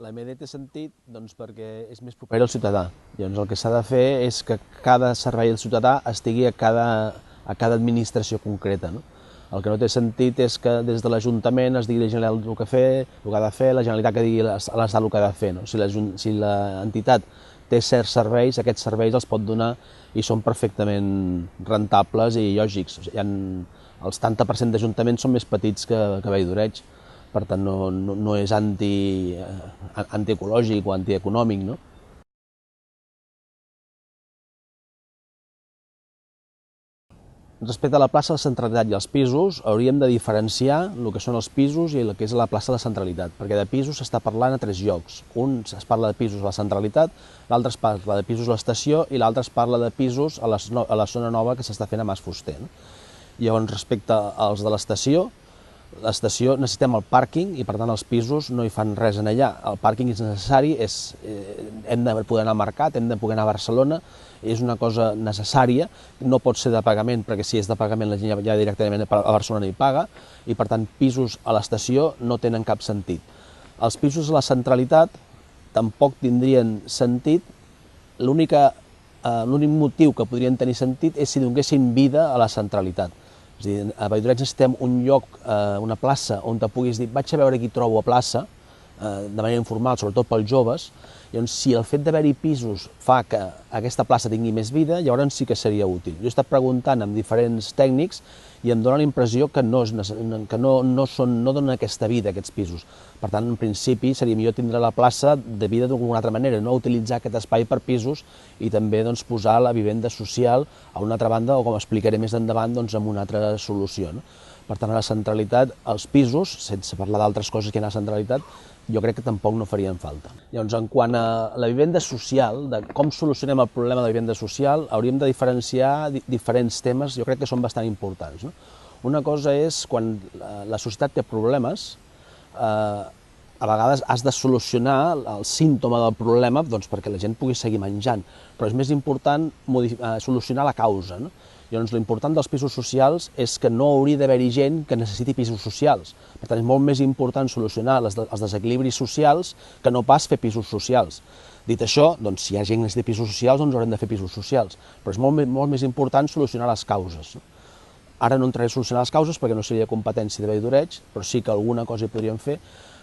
La MD té sentit perquè és més proper al ciutadà. Llavors el que s'ha de fer és que cada servei al ciutadà estigui a cada administració concreta. No? El que no té sentit és que des de l'Ajuntament es digui a la Generalitat el que ha de fer, la Generalitat que digui a l'Estat el que ha de fer. No? Si l'entitat té certs serveis, aquests serveis els pot donar i són perfectament rentables i lògics. El 70% d'ajuntaments són més petits que Vall-d'Oreig, per tant no és antiecològic o antieconòmic, no? Respecte a la plaça de centralitat i els pisos, hauríem de diferenciar el que són els pisos i el que és la plaça de centralitat, perquè de pisos s'està parlant a 3 llocs. Un es parla de pisos a la centralitat, l'altre es parla de pisos a l'estació i l'altre es parla de pisos a la zona nova que s'està fent a Mas Fuster. Llavors, respecte als de l'estació necessitem el pàrquing i per tant els pisos no hi fan res en allà. El pàrquing és necessari, hem de poder anar al mercat, hem de poder anar a Barcelona, és una cosa necessària, no pot ser de pagament perquè si és de pagament la gent ja directament a Barcelona hi paga i per tant pisos a l'estació no tenen cap sentit. Els pisos a la centralitat tampoc tindrien sentit, l'únic motiu que podrien tenir sentit és si donguessin vida a la centralitat. És a dir, a Vall-d'Oreig necessitem un lloc, una plaça, on te puguis dir vaig a veure qui trobo a plaça, de manera informal, sobretot pels joves. Llavors, si el fet d'haver-hi pisos fa que aquesta plaça tingui més vida, llavors sí que seria útil. Jo he estat preguntant amb diferents tècnics i em dóna la impressió que no donen aquesta vida, aquests pisos. Per tant, en principi, seria millor tindre la plaça de vida d'alguna altra manera, no utilitzar aquest espai per pisos i també posar la vivenda social a una altra banda o, com explicaré més endavant, amb una altra solució. Per tant, a la centralitat, els pisos, sense parlar d'altres coses que hi ha a la centralitat, jo crec que tampoc no farien falta. Llavors, en quant a la vivenda social, de com solucionem el problema de la vivenda social, hauríem de diferenciar diferents temes, jo crec que són bastant importants. Una cosa és quan la societat té problemes, a vegades has de solucionar el símptoma del problema perquè la gent pugui seguir menjant, però és més important solucionar la causa. Llavors, l'important dels pisos socials és que no hauria d'haver-hi gent que necessiti pisos socials. Per tant, és molt més important solucionar els desequilibris socials que no pas fer pisos socials. Dit això, si hi ha gent que necessita pisos socials, haurem de fer pisos socials. Però és molt més important solucionar les causes. Ara no entraré a solucionar les causes perquè no seria competència de Vall-d'Oreig, però sí que alguna cosa hi podríem fer.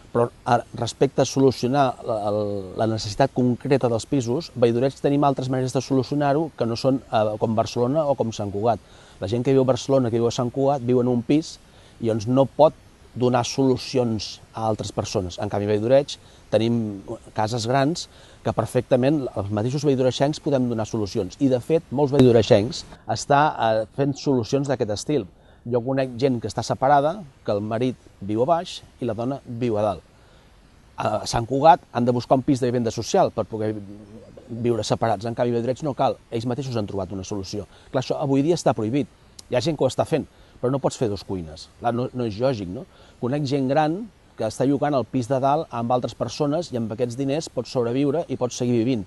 Però respecte a solucionar la necessitat concreta dels pisos, a Vall-d'Oreig tenim altres maneres de solucionar-ho que no són com Barcelona o com Sant Cugat. La gent que viu a Barcelona, que viu a Sant Cugat, viu en un pis i no pot donar solucions a altres persones. En canvi, a Vall-d'Oreig tenim cases grans que perfectament els mateixos vall-d'oreixencs podem donar solucions. I, de fet, molts vall-d'oreixencs estan fent solucions d'aquest estil. Jo conec gent que està separada, que el marit viu a baix i la dona viu a dalt. A Sant Cugat han de buscar un pis de vivenda social per poder viure separats. En canvi, a Vall-d'Oreig no cal, ells mateixos han trobat una solució. Clar, això avui dia està prohibit. Hi ha gent que ho està fent, però no pots fer 2 cuines. Clar, no és lògic, no? Conec gent gran que està llogant el pis de dalt amb altres persones i amb aquests diners pots sobreviure i pots seguir vivint.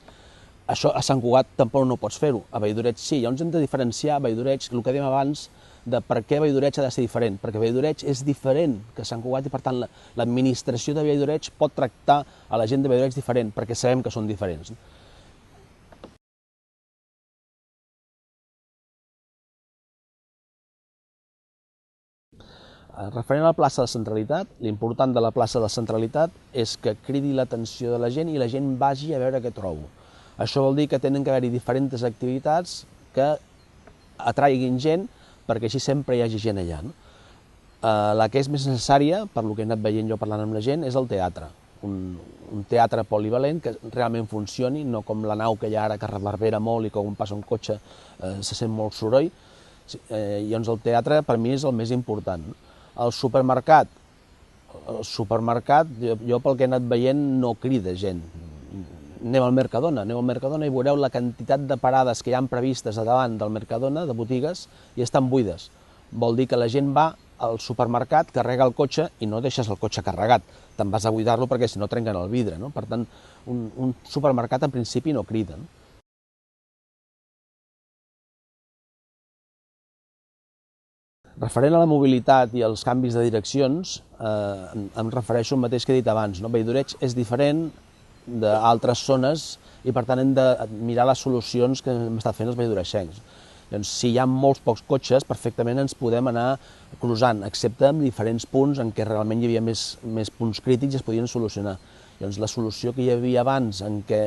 Això a Sant Cugat tampoc no pots fer-ho, a Vall-d'Oreig sí. Llavors hem de diferenciar Vall-d'Oreig, el que dèiem abans, de per què Vall-d'Oreig ha de ser diferent, perquè Vall-d'Oreig és diferent que Sant Cugat i per tant l'administració de Vall-d'Oreig pot tractar a la gent de Vall-d'Oreig diferent, perquè sabem que són diferents. Referent a la plaça de centralitat, l'important de la plaça de centralitat és que cridi l'atenció de la gent i la gent vagi a veure què trobo. Això vol dir que tenen que haver-hi diferents activitats que atraiguin gent perquè així sempre hi hagi gent allà. La que és més necessària, per lo que he anat veient jo parlant amb la gent, és el teatre. Un teatre polivalent que realment funcioni, no com la nau que hi ha ara que reverbera molt i que quan passa un cotxe se sent molt soroll. Llavors el teatre per mi és el més important. El supermercat, jo pel que he anat veient no crida gent. Aneu al Mercadona i veureu la quantitat de parades que hi ha previstes a davant del Mercadona, de botigues, i estan buides. Vol dir que la gent va al supermercat, carrega el cotxe i no deixes el cotxe carregat. Te'n vas a buidar-lo perquè si no trenquen el vidre. Per tant, un supermercat en principi no crida. Referent a la mobilitat i als canvis de direccions, em refereixo al mateix que he dit abans. Valldoreig és diferent d'altres zones i, per tant, hem de mirar les solucions que hem estat fent els valldoreixencs. Doncs, si hi ha molts pocs cotxes, perfectament ens podem anar cruzant, excepte en diferents punts en què realment hi havia més punts crítics i es podien solucionar. Doncs la solució que hi havia abans, en què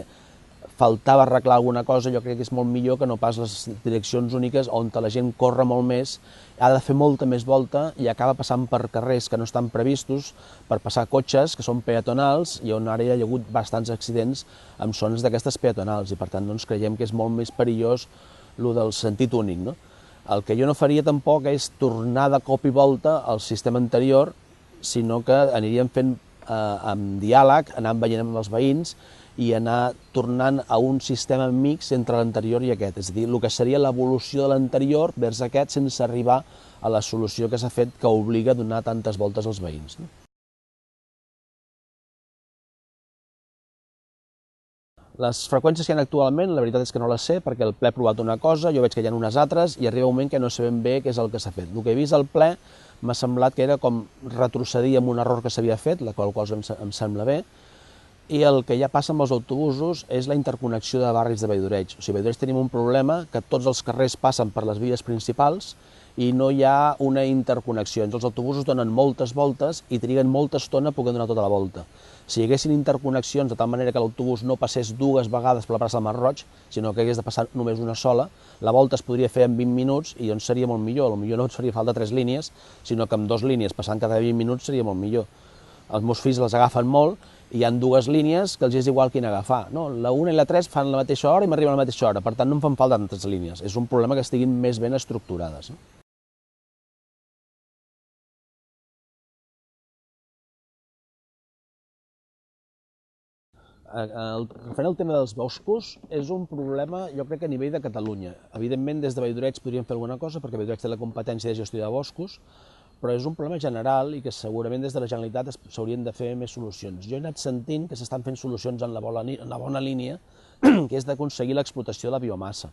faltava arreglar alguna cosa, jo crec que és molt millor que no pas les direccions úniques on la gent corre molt més, ha de fer molta més volta i acaba passant per carrers que no estan previstos per passar cotxes que són peatonals i on ara hi ha hagut bastants accidents en zones d'aquestes peatonals i, per tant, doncs, creiem que és molt més perillós el del sentit únic. El que jo no faria tampoc és tornar de cop i volta al sistema anterior, sinó que aniríem fent amb diàleg, anant veient amb els veïns i anar tornant a un sistema mix entre l'anterior i aquest. És a dir, el que seria l'evolució de l'anterior vers aquest sense arribar a la solució que s'ha fet que obliga a donar tantes voltes als veïns. Les freqüències que hi ha actualment, la veritat és que no les sé, perquè el ple ha provat una cosa, jo veig que hi ha unes altres, i arriba un moment que no sé ben bé què és el que s'ha fet. El que he vist al ple m'ha semblat que era com retrocedir amb un error que s'havia fet, la qual cosa em sembla bé, i el que ja passa amb els autobusos és la interconnexió de barris de Valldoreig. O sigui, a Valldoreig tenim un problema que tots els carrers passen per les vies principals i no hi ha una interconnexió. Els autobusos donen moltes voltes i triguen molta estona a poder donar tota la volta. Si hi haguessin interconnexions de tal manera que l'autobús no passés dues vegades per la plaça del Mar Roig, sinó que hagués de passar només una sola, la volta es podria fer en 20 minuts i doncs seria molt millor. Potser no et faria falta 3 línies, sinó que amb 2 línies passant cada 20 minuts seria molt millor. Els meus fills les agafen molt i hi ha 2 línies que els és igual quina agafar. La 1 i la 3 fan la mateixa hora i m'arriben a la mateixa hora, per tant no em fan falta tantes línies. És un problema que estiguin més ben estructurades. Referent al tema dels boscos, és un problema, jo crec, a nivell de Catalunya. Evidentment, des de Valldoreig podríem fer alguna cosa, perquè Valldoreig té la competència de gestió de boscos, però és un problema general i que segurament des de la Generalitat s'haurien de fer més solucions. Jo he anat sentint que s'estan fent solucions en la bona línia, que és d'aconseguir l'explotació de la biomassa.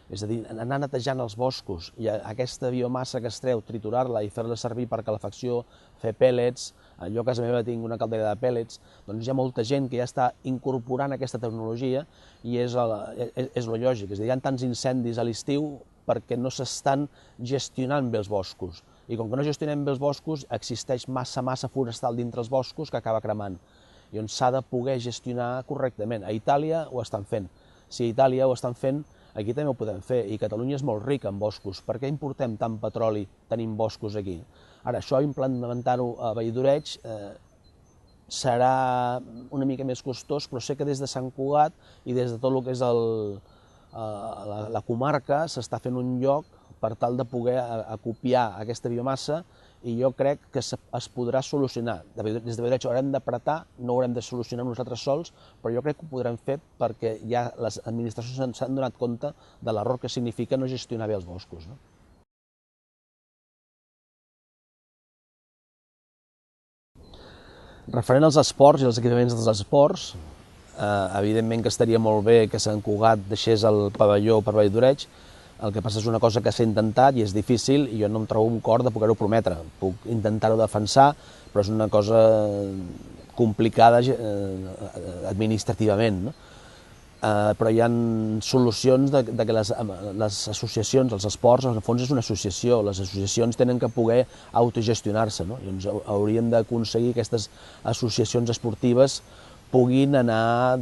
És a dir, anar netejant els boscos i aquesta biomassa que es treu, triturar-la i fer-la servir per calefacció, fer pèl·lets. Jo a casa meva tinc una caldera de pèl·lets, doncs hi ha molta gent que ja està incorporant aquesta tecnologia i és lo lògic. És a dir, hi ha tants incendis a l'estiu perquè no s'estan gestionant bé els boscos. I com que no gestionem bé els boscos, existeix massa forestal dintre els boscos que acaba cremant. I on s'ha de poder gestionar correctament. A Itàlia ho estan fent. Si a Itàlia ho estan fent, aquí també ho podem fer, i Catalunya és molt rica en boscos. Per què importem tant petroli tenint boscos aquí? Ara, això implementar-ho a Valldoreig serà una mica més costós, però sé que des de Sant Cugat i des de tot el que és la comarca s'està fent un lloc per tal de poder acopiar aquesta biomassa i jo crec que es podrà solucionar. Des de Valldoreig haurem d'apretar, no ho haurem de solucionar nosaltres sols, però jo crec que ho podrem fer perquè ja les administracions s'han donat compte de l'error que significa no gestionar bé els boscos. Referent als esports i als equipaments dels esports, evidentment que estaria molt bé que Sant Cugat deixés el pavelló per Valldoreig. El que passa és una cosa que s'ha intentat i és difícil i jo no em trobo un cor de poder-ho prometre. Puc intentar-ho defensar, però és una cosa complicada administrativament. Però hi ha solucions que les associacions, els esports, en el fons és una associació, les associacions tenen que poder autogestionar-se. Llavors hauríem d'aconseguir que aquestes associacions esportives puguin anar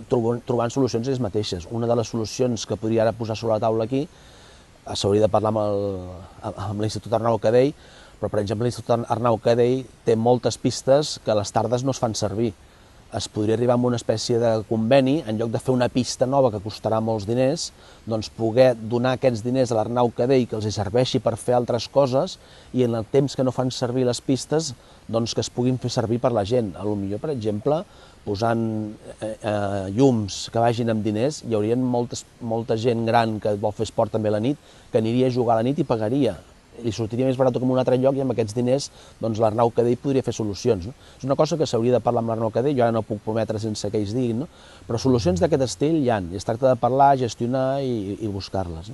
trobant solucions ells mateixes. Una de les solucions que podria ara posar sobre la taula aquí, s'hauria de parlar amb l'Institut Arnau Cadell, però per exemple l'Institut Arnau Cadell té moltes pistes que a les tardes no es fan servir. Es podria arribar a una espècie de conveni, en lloc de fer una pista nova que costarà molts diners, doncs poder donar aquests diners a l'Arnau Cadell que els serveixi per fer altres coses i en el temps que no fan servir les pistes doncs que es puguin fer servir per la gent. Potser, per exemple, posant llums que vagin amb diners, hi hauria molta gent gran que vol fer esport també a la nit que aniria a jugar a la nit i pagaria. Li sortiria més barat que en un altre lloc i amb aquests diners l'Arnau Cadell podria fer solucions. És una cosa que s'hauria de parlar amb l'Arnau Cadell, jo ara no puc prometre sense que ells diguin, però solucions d'aquest estil hi ha, i es tracta de parlar, gestionar i buscar-les.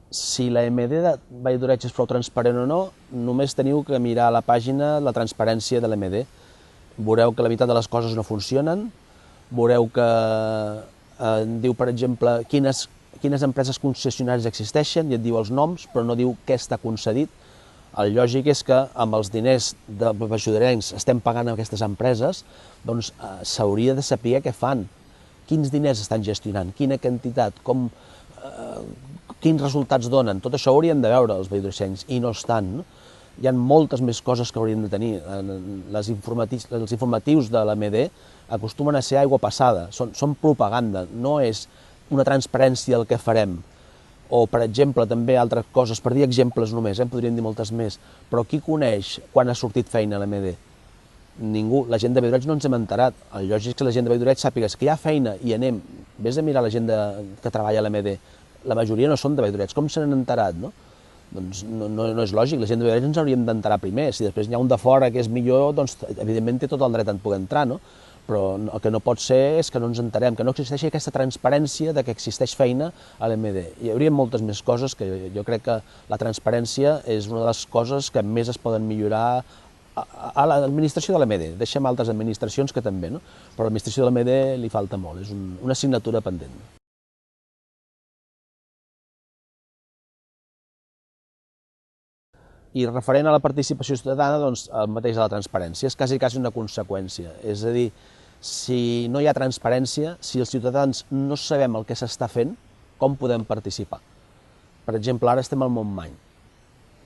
Si la MD de Vall-d'Oreig és prou transparent o no, només teniu que mirar a la pàgina la transparència de l'MD. Veureu que la meitat de les coses no funcionen, veureu que diu, per exemple, quines empreses concessionàries existeixen i et diu els noms, però no diu què està concedit. El lògic és que amb els diners de baix-llorencs estem pagant a aquestes empreses, doncs s'hauria de saber què fan, quins diners estan gestionant, quina quantitat, quins resultats donen. Tot això ho haurien de veure els baix-llorencs i no estan. Hi ha moltes més coses que haurien de tenir. Els informatius de l'AMD acostumen a ser aigua passada, són propaganda, no és una transparència del que farem. O, per exemple, també altres coses, per dir exemples només, podríem dir moltes més, però qui coneix quan ha sortit feina a l'AMD? Ningú. La gent de Vall-d'Oreig no ens hem enterat. El lògic és que la gent de Vall-d'Oreig sàpigues que hi ha feina i anem. Vés a mirar la gent que treballa a l'AMD. La majoria no són de Vall-d'Oreig. Com se n'han enterat, no? Doncs no és lògic. La gent de Vall-d'Oreig ens hauríem d'enterar primer. Si després hi ha un de fora que és millor, doncs evidentment té tot el dret a poder entrar, no? Però el que no pot ser és que no ens enterem, que no existeixi aquesta transparència de que existeix feina a l'AMD. Hi hauria moltes més coses que jo crec que la transparència és una de les coses que més es poden millorar a l'administració de l'AMD. Deixem altres administracions que també, no? Però a l'administració de l'AMD li falta molt, és una assignatura pendent. I referent a la participació ciutadana, doncs el mateix de la transparència, és quasi una conseqüència. És a dir, si no hi ha transparència, si els ciutadans no sabem el que s'està fent, com podem participar? Per exemple, ara estem al Montmany.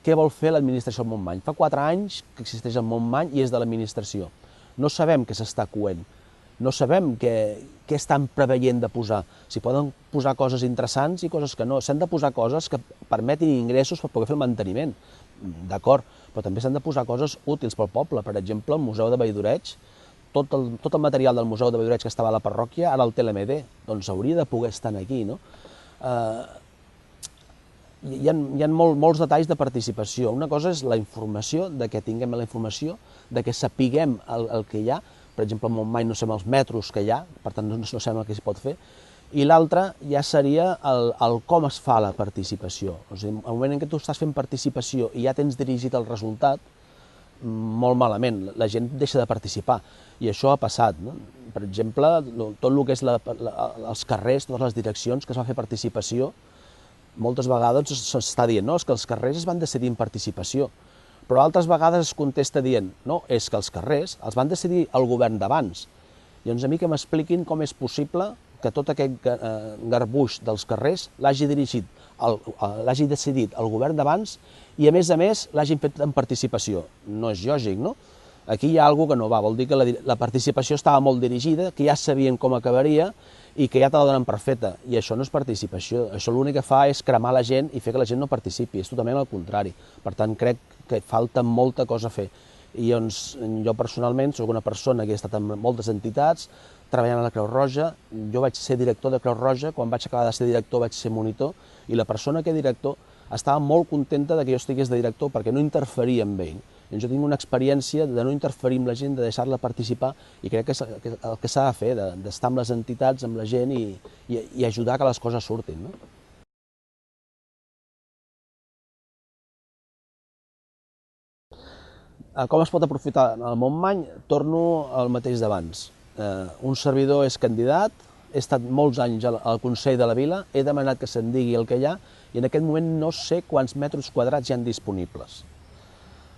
Què vol fer l'administració del Montmany? Fa 4 anys que existeix el Montmany i és de l'administració. No sabem què s'està coent, no sabem què estan preveient de posar. S'hi poden posar coses interessants i coses que no. S'han de posar coses que permetin ingressos per poder fer el manteniment, d'acord, però també s'han de posar coses útils pel poble. Per exemple, el Museu de Vall-d'Oreig, tot el material del Museu de Vall-d'Oreig que estava a la parròquia, ara el té l'AMD, doncs hauria de poder estar aquí, no? Hi ha molts detalls de participació. Una cosa és la informació, de que tinguem la informació, de que sapiguem el que hi ha. Per exemple, al Montmany no sabem els metros que hi ha, per tant no sabem el que s'hi pot fer. I l'altre ja seria el com es fa la participació. O sigui, al moment en què tu estàs fent participació i ja tens dirigit el resultat, molt malament, la gent deixa de participar. I això ha passat, no? Per exemple, tot el que és els carrers, totes les direccions que es va fer participació, moltes vegades s'està dient, no, és que els carrers es van decidir en participació, però altres vegades es contesta dient, no, és que els carrers els van decidir el govern d'abans. Llavors a mi que m'expliquin com és possible que tot aquest garbuix dels carrers l'hagi decidit el govern d'abans i a més l'hagin fet en participació. No és lògic, no? Aquí hi ha alguna cosa que no va, vol dir que la participació estava molt dirigida, que ja sabien com acabaria i que ja te la donen per feta, i això no és participació, això l'únic que fa és cremar la gent i fer que la gent no participi, és totalment al contrari. Per tant, crec que falta molta cosa a fer. I doncs, jo personalment soc una persona que he estat en moltes entitats, treballant a la Creu Roja, jo vaig ser director de Creu Roja, quan vaig acabar de ser director vaig ser monitor, i la persona que és director estava molt contenta que jo estigués de director perquè no interferia amb ell. Jo tinc una experiència de no interferir amb la gent, de deixar-la participar, i crec que és el que s'ha de fer, d'estar amb les entitats, amb la gent i ajudar que les coses surtin, no? Com es pot aprofitar el Montmany? Torno al mateix d'abans. Un servidor és candidat, he estat molts anys al Consell de la Vila, he demanat que se'n digui el que hi ha, i en aquest moment no sé quants metres quadrats hi ha disponibles.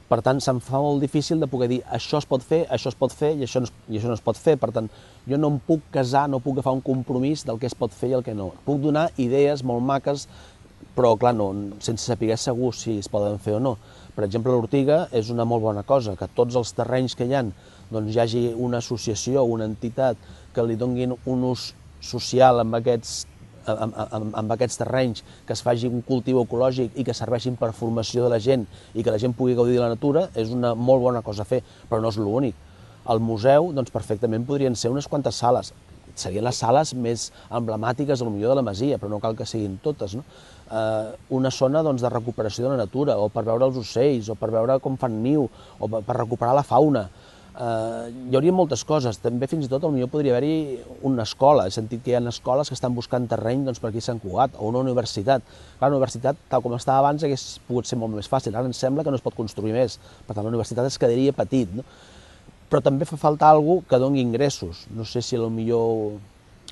Per tant, se'm fa molt difícil de poder dir això es pot fer i això no es pot fer. Per tant, jo no em puc casar, no puc agafar un compromís del que es pot fer i el que no. Puc donar idees molt maques, però clar, no, sense saber segur si es poden fer o no. Per exemple, l'Ortiga és una molt bona cosa, que tots els terrenys que hi ha, doncs hi hagi una associació o una entitat que li donguin un ús social amb aquests terrenys, que es faci un cultiu ecològic i que serveixin per formació de la gent i que la gent pugui gaudir de la natura, és una molt bona cosa a fer, però no és l'únic. Al museu, doncs perfectament podrien ser unes quantes sales. Serien les sales més emblemàtiques, potser de la Masia, però no cal que siguin totes, no? Una zona de recuperació de la natura, o per veure els ocells, o per veure com fan niu, o per recuperar la fauna. Hi hauria moltes coses, també fins i tot potser podria haver-hi una escola, he sentit que hi ha escoles que estan buscant terreny per aquí a Sant Cugat, o una universitat. Clar, la universitat, tal com estava abans, hagués pogut ser molt més fàcil, ara em sembla que no es pot construir més, per tant la universitat es quedaria petit, no? Però també fa falta alguna que doni ingressos, no sé si potser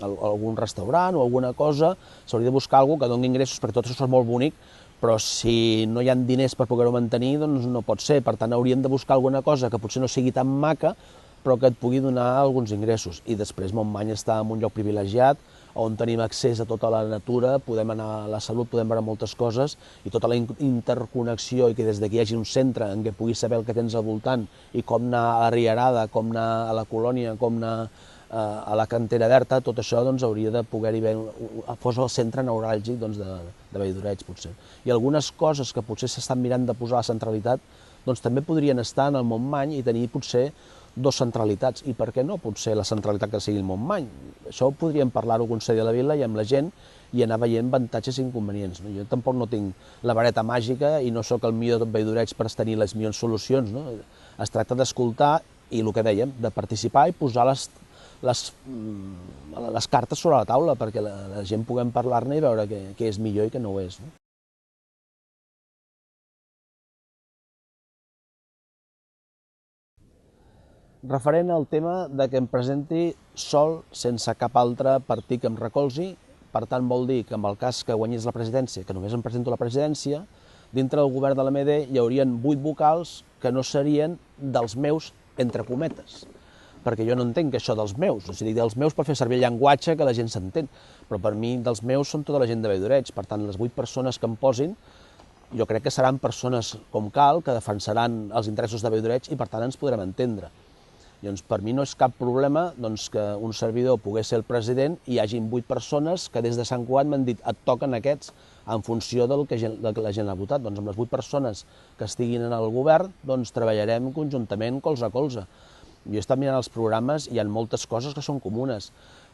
algun restaurant o alguna cosa, s'hauria de buscar alguna que doni ingressos, perquè tot això és molt bonic, però si no hi ha diners per poder-ho mantenir, doncs no pot ser. Per tant, hauríem de buscar alguna cosa que potser no sigui tan maca, però que et pugui donar alguns ingressos. I després Montmany està en un lloc privilegiat, on tenim accés a tota la natura, podem anar a la salut, podem veure moltes coses, i tota la interconnexió, i que des d'aquí hi hagi un centre en què puguis saber el que tens al voltant, i com anar a la Rierada, com anar a la Colònia, com anar a la Cantera d'Erta, tot això hauria de poder-hi haver, fos el centre neuràlgic de Valldoreig, potser. I algunes coses que potser s'estan mirant de posar a la centralitat, també podrien estar en el Montmany i tenir potser dues centralitats. I per què no potser la centralitat que sigui el Montmany? Això podríem parlar-ho al Consell de la Vila i amb la gent i anar veient avantatges i inconvenients. Jo tampoc no tinc la vareta màgica i no sóc el millor de Valldoreig per tenir les millors solucions. Es tracta d'escoltar i el que dèiem, de participar i posar les cartes sobre la taula perquè la gent puguem parlar-ne i veure què és millor i què no ho és. Referent al tema de que em presenti sol, sense cap altre partit que em recolzi, per tant vol dir que en el cas que guanyés la presidència, que només em presento a la presidència, dintre del govern de l'AMD hi haurien 8 vocals que no serien dels meus, entre cometes, perquè jo no entenc això dels meus, o sigui, dels meus per fer servir el llenguatge que la gent s'entén, però per mi dels meus són tota la gent de Valldoreig, per tant les 8 persones que em posin jo crec que seran persones com cal, que defensaran els interessos de Valldoreig i per tant ens podrem entendre. Llavors, per mi no és cap problema que un servidor pogués ser el president i hi hagin 8 persones que des de Sant Cugat m'han dit et toquen aquests en funció del que la gent ha votat. Doncs amb les 8 persones que estiguin en el govern treballarem conjuntament colze a colze. Jo he estat mirant els programes i hi ha moltes coses que són comunes.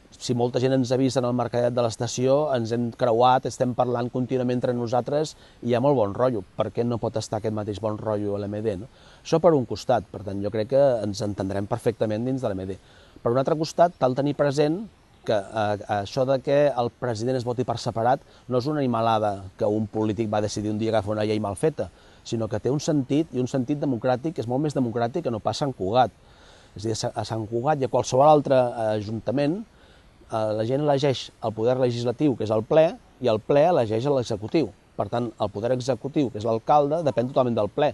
Si molta gent ens ha vist en el mercadet de l'estació, ens hem creuat, estem parlant contínuament entre nosaltres i hi ha molt bon rotllo. Per què no pot estar aquest mateix bon rotllo a l'AMD? Això per un costat, per tant jo crec que ens entendrem perfectament dins de l'AMD. Per un altre costat, cal tenir present que això de que el president es voti per separat no és una animalada que un polític va decidir un dia agafar una llei mal feta, sinó que té un sentit, i un sentit democràtic, que és molt més democràtic que no pas Sant Cugat. És a dir, a Sant Cugat i a qualsevol altre ajuntament la gent elegeix el poder legislatiu, que és el ple, i el ple elegeix l'executiu. Per tant, el poder executiu, que és l'alcalde, depèn totalment del ple.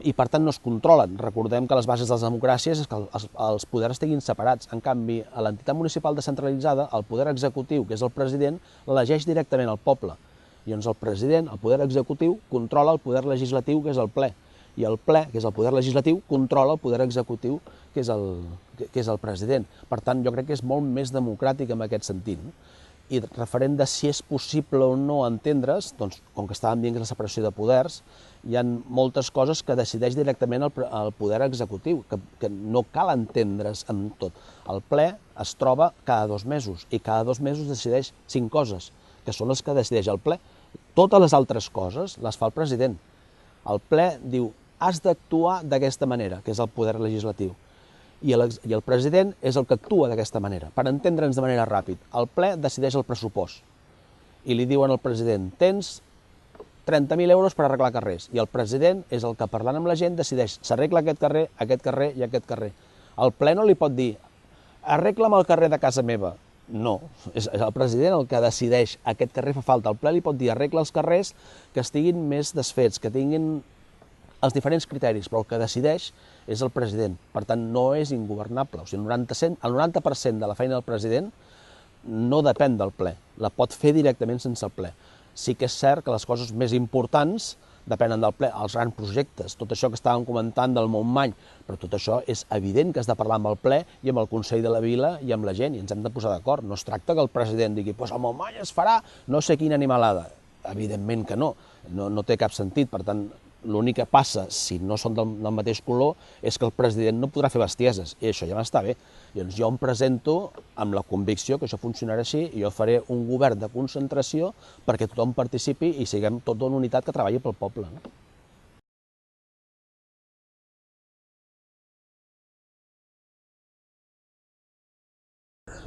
I per tant no es controlen. Recordem que les bases de les democràcies és que els poders estiguin separats. En canvi, a l'entitat municipal descentralitzada, el poder executiu, que és el president, l'elegeix directament el poble. I llavors el president, el poder executiu, controla el poder legislatiu, que és el ple. I el ple, que és el poder legislatiu, controla el poder executiu, que és el president. Per tant, jo crec que és molt més democràtic en aquest sentit. I referent de si és possible o no entendre's, doncs, com que estàvem dient que és la separació de poders, hi ha moltes coses que decideix directament el poder executiu, que no cal entendre's en tot. El ple es troba cada 2 mesos, i cada 2 mesos decideix 5 coses, que són les que decideix el ple. Totes les altres coses les fa el president. El ple diu, has d'actuar d'aquesta manera, que és el poder legislatiu. I el president és el que actua d'aquesta manera. Per entendre'ns de manera ràpida, el ple decideix el pressupost i li diuen al president, tens 30.000 euros per arreglar carrers, i el president és el que, parlant amb la gent, decideix s'arregla aquest carrer i aquest carrer. El ple no li pot dir, arregla'm el carrer de casa meva. No, és el president el que decideix aquest carrer fa falta. El ple li pot dir, arregla els carrers que estiguin més desfets, que tinguin els diferents criteris, però el que decideix és el president. Per tant, no és ingovernable. O sigui, el 90% de la feina del president no depèn del ple. La pot fer directament sense el ple. Sí que és cert que les coses més importants depenen del ple, els grans projectes, tot això que estàvem comentant del Montmany, però tot això és evident que has de parlar amb el ple i amb el Consell de la Vila i amb la gent, i ens hem de posar d'acord. No es tracta que el president digui, doncs el Montmany es farà no sé quina animalada. Evidentment que no té cap sentit. Per tant, l'únic que passa, si no són del mateix color, és que el president no podrà fer bestieses, i això ja m'està bé. Llavors jo em presento amb la convicció que això funcionarà així, i jo faré un govern de concentració perquè tothom participi i siguem tota una unitat que treballi pel poble.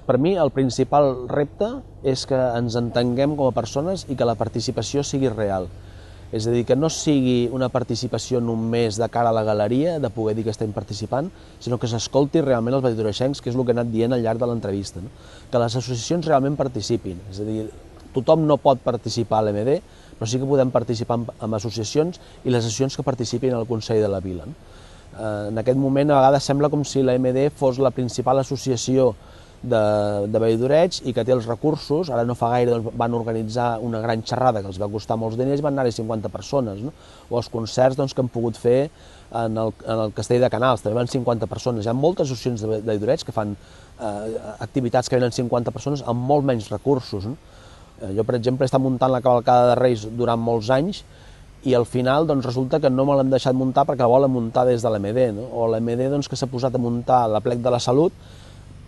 Per mi el principal repte és que ens entenguem com a persones i que la participació sigui real. És a dir, que no sigui una participació només de cara a la galeria, de poder dir que estem participant, sinó que s'escolti realment els valldoreixencs, que és el que he anat dient al llarg de l'entrevista. No? Que les associacions realment participin. És a dir, tothom no pot participar a l'MD, però sí que podem participar en associacions i les associacions que participin al Consell de la Vila. No? En aquest moment a vegades sembla com si l'AMD fos la principal associació de Valldoreig i que té els recursos. Ara no fa gaire van organitzar una gran xerrada que els va costar molts diners i van anar-hi 50 persones, no? O els concerts que han pogut fer en el Castell de Canals, també van 50 persones. Hi ha moltes associacions de Valldoreig que fan activitats que venen 50 persones amb molt menys recursos. No? Jo, per exemple, he estat muntant la cavalcada de Reis durant molts anys i al final resulta que no me l'han deixat muntar perquè la volen muntar des de l'AMD, no? O l'AMD que s'ha posat a muntar la plec de la Salut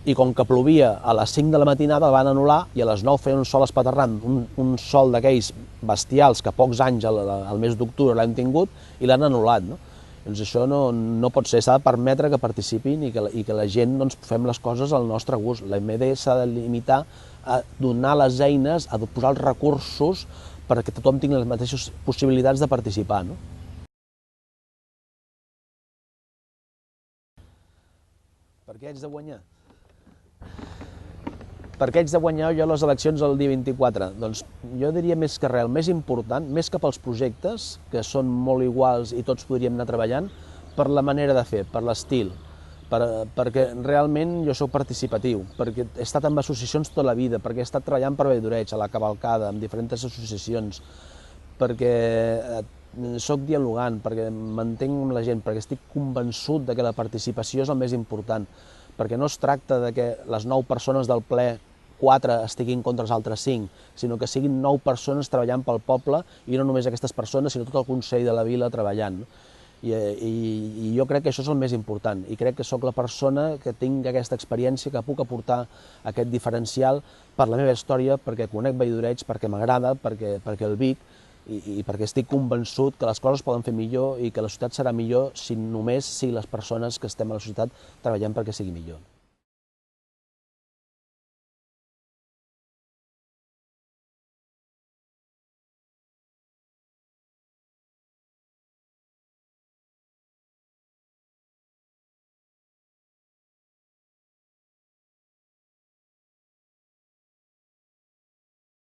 i com que plovia a les 5 de la matinada el van anul·lar i a les 9 feien un sol espaterrant, un sol d'aquells bestials que pocs anys al mes d'octubre l'hem tingut i l'han anul·lat. No? Doncs això no pot ser, s'ha de permetre que participin i que la gent fem les coses al nostre gust. L'AMD s'ha de limitar a donar les eines, a posar els recursos perquè tothom tingui les mateixes possibilitats de participar. No? Per què haig de guanyar? Per què haig de guanyar jo les eleccions el dia 24? Doncs jo diria més que res, el més important, més que pels projectes, que són molt iguals i tots podríem anar treballant, per la manera de fer, per l'estil, perquè realment jo soc participatiu, perquè he estat en associacions tota la vida, perquè he estat treballant per Valldoreig, a la cavalcada, amb diferents associacions, perquè soc dialogant, perquè m'entenc amb la gent, perquè estic convençut que la participació és el més important, perquè no es tracta de que les 9 persones del ple 4 estiguin contra els altres 5, sinó que siguin 9 persones treballant pel poble i no només aquestes persones, sinó tot el Consell de la Vila treballant. I jo crec que això és el més important i crec que sóc la persona que tinc aquesta experiència, que puc aportar aquest diferencial per la meva història, perquè conec Valldoreig, perquè m'agrada, perquè el vic i perquè estic convençut que les coses poden fer millor i que la societat serà millor si només les persones que estem a la societat treballem perquè sigui millor.